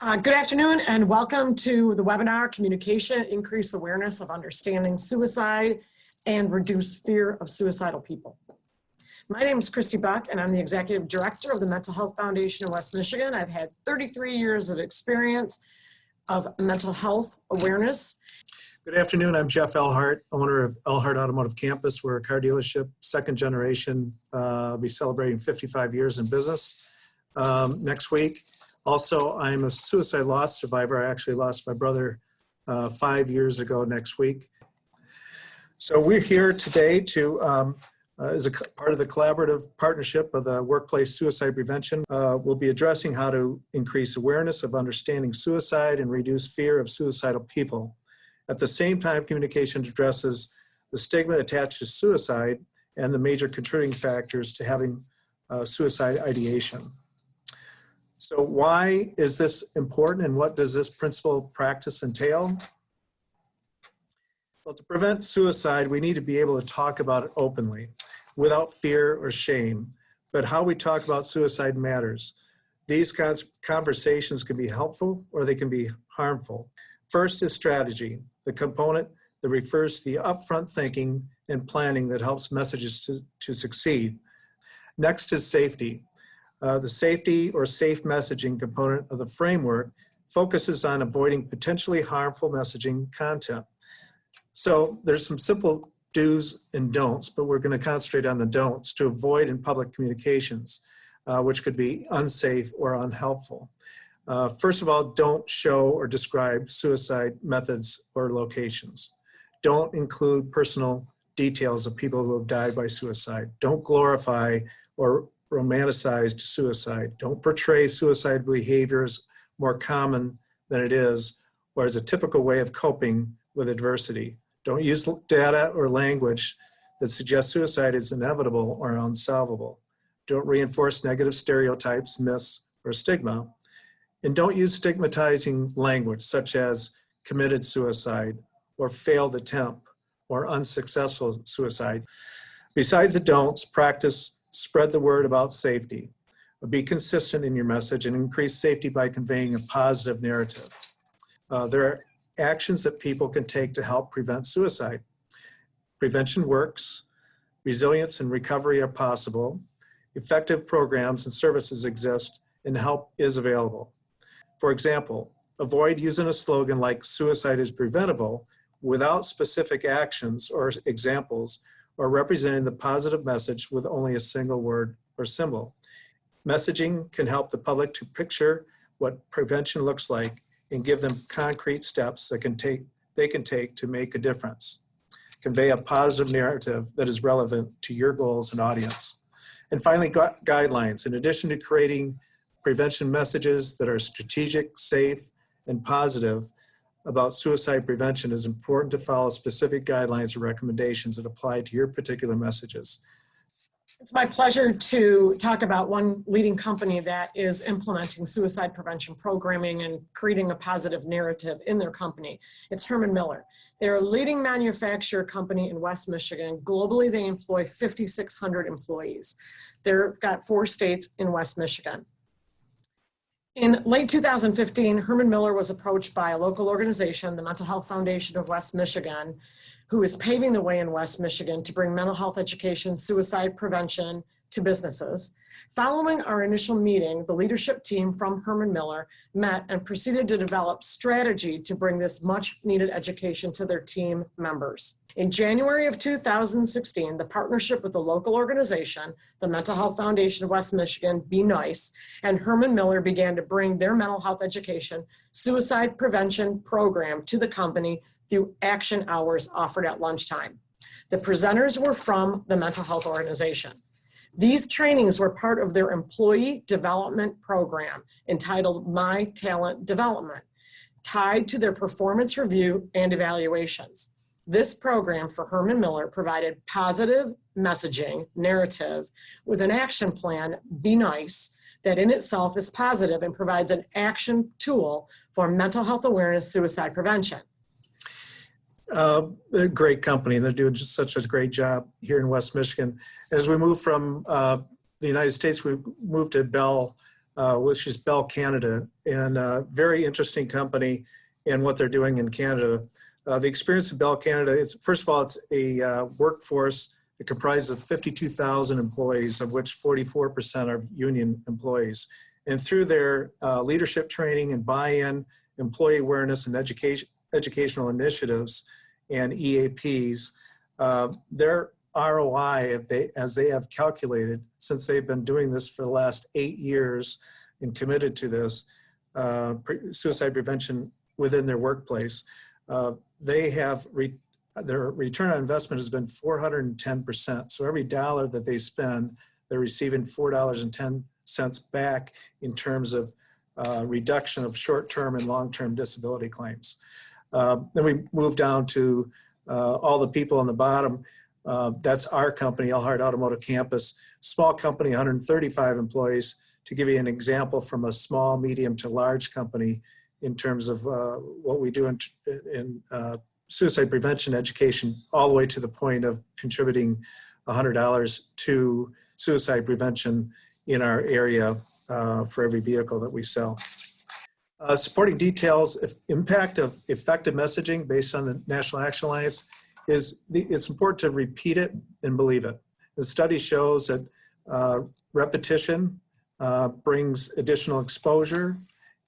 Good afternoon and welcome to the webinar, Communication, Increase Awareness of Understanding Suicide and Reduce Fear of Suicidal People. My name is Christy Buck and I'm the Executive Director of the Mental Health Foundation of West Michigan. I've had 33 years of experience of mental health awareness. Good afternoon, I'm Jeff Elhart, owner of Elhart Automotive Campus. We're a car dealership, second generation. We'll be celebrating 55 years in business next week. Also, I'm a suicide loss survivor. I actually lost my brother 5 years ago next week. So we're here today to, as a part of the collaborative partnership of the Workplace Suicide Prevention, we'll be addressing how to increase awareness of understanding suicide and reduce fear of suicidal people. At the same time, communication addresses the stigma attached to suicide and the major contributing factors to having suicide ideation. So why is this important and what does this principle practice entail? Well, to prevent suicide, we need to be able to talk about it openly without fear or shame, but how we talk about suicide matters. These conversations can be helpful or they can be harmful. First is strategy, the component that refers to the upfront thinking and planning that helps messages to succeed. Next is safety. The safety or safe messaging component of the framework focuses on avoiding potentially harmful messaging content. So there's some simple do's and don'ts, but we're going to concentrate on the don'ts to avoid in public communications, which could be unsafe or unhelpful. First of all, don't show or describe suicide methods or locations. Don't include personal details of people who have died by suicide. Don't glorify or romanticized suicide. Don't portray suicide behavior as more common than it is or as a typical way of coping with adversity. Don't use data or language that suggests suicide is inevitable or unsolvable. Don't reinforce negative stereotypes, myths, or stigma. And don't use stigmatizing language such as committed suicide or failed attempt or unsuccessful suicide. Besides the don'ts, practice spread the word about safety. Be consistent in your message and increase safety by conveying a positive narrative. There are actions that people can take to help prevent suicide. Prevention works. Resilience and recovery are possible. Effective programs and services exist and help is available. For example, avoid using a slogan like suicide is preventable without specific actions or examples or representing the positive message with only a single word or symbol. Messaging can help the public to picture what prevention looks like and give them concrete steps that they can take to make a difference. Convey a positive narrative that is relevant to your goals and audience. And finally, guidelines. In addition to creating prevention messages that are strategic, safe, and positive about suicide prevention, is important to follow specific guidelines or recommendations that apply to your particular messages. It's my pleasure to talk about one leading company that is implementing suicide prevention programming and creating a positive narrative in their company. It's Herman Miller. They're a leading manufacturer company in West Michigan. Globally, they employ 5,600 employees. They've got 4 states in West Michigan. In late 2015, Herman Miller was approached by a local organization, the Mental Health Foundation of West Michigan, who is paving the way in West Michigan to bring mental health education, suicide prevention to businesses. Following our initial meeting, the leadership team from Herman Miller met and proceeded to develop strategy to bring this much needed education to their team members. In January of 2016, the partnership with the local organization, the Mental Health Foundation of West Michigan, Be Nice, and Herman Miller began to bring their mental health education, suicide prevention program to the company through action hours offered at lunchtime. The presenters were from the mental health organization. These trainings were part of their employee development program entitled My Talent Development, tied to their performance review and evaluations. This program for Herman Miller provided positive messaging narrative with an action plan, Be Nice, that in itself is positive and provides an action tool for mental health awareness, suicide prevention. They're a great company. They're doing just such a great job here in West Michigan. As we move from the United States, we moved to Bell which is Bell Canada, and a very interesting company in what they're doing in Canada. The experience of Bell Canada, first of all, it's a workforce that comprises of 52,000 employees, of which 44% are union employees. And through their leadership training and buy-in, employee awareness and educational initiatives and EAPs, their ROI, as they have calculated, since they've been doing this for the last 8 years and committed to this suicide prevention within their workplace, their return on investment has been 410%. So every dollar that they spend, they're receiving $4.10 back in terms of reduction of short-term and long-term disability claims. Then we move down to all the people on the bottom. That's our company, Elhart Automotive Campus, small company, 135 employees. To give you an example from a small, medium to large company in terms of what we do in suicide prevention education, all the way to the point of contributing $100 to suicide prevention in our area for every vehicle that we sell. Supporting details, impact of effective messaging based on the National Action Alliance it's important to repeat it and believe it. The study shows that repetition brings additional exposure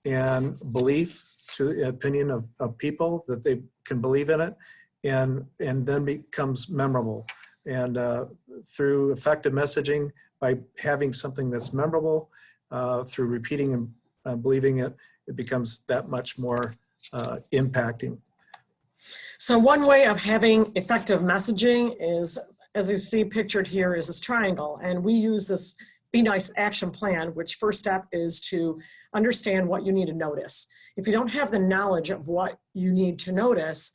and belief to the opinion of people that they can believe in it, and then becomes memorable. And through effective messaging, by having something that's memorable, through repeating and believing it, it becomes that much more impacting. So one way of having effective messaging is, as you see pictured here, is this triangle. And we use this Be Nice action plan, which first step is to understand what you need to notice. If you don't have the knowledge of what you need to notice,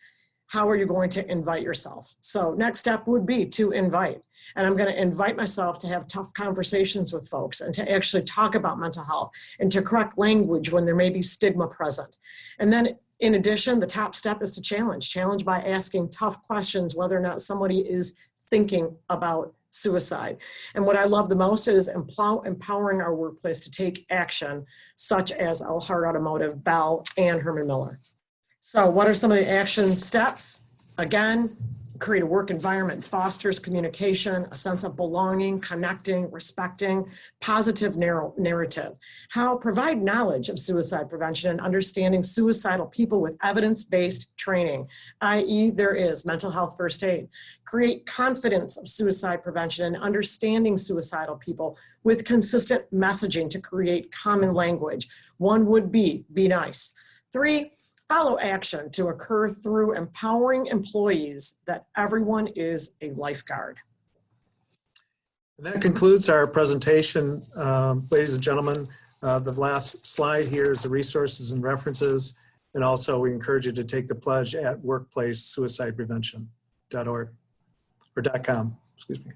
how are you going to invite yourself? So next step would be to invite. And I'm going to invite myself to have tough conversations with folks and to actually talk about mental health and to correct language when there may be stigma present. And then in addition, the top step is to challenge by asking tough questions whether or not somebody is thinking about suicide. And what I love the most is empowering our workplace to take action, such as Elhart Automotive, Bell, and Herman Miller. So what are some of the action steps? Again, create a work environment that fosters communication, a sense of belonging, connecting, respecting, positive narrative. How? Provide knowledge of suicide prevention and understanding suicidal people with evidence-based training, i.e. there is mental health first aid. Create confidence of suicide prevention and understanding suicidal people with consistent messaging to create common language. One would be nice. 3, follow action to occur through empowering employees that everyone is a lifeguard. And that concludes our presentation, ladies and gentlemen. The last slide here is the resources and references. And also we encourage you to take the pledge at workplacesuicideprevention.org or .com, excuse me.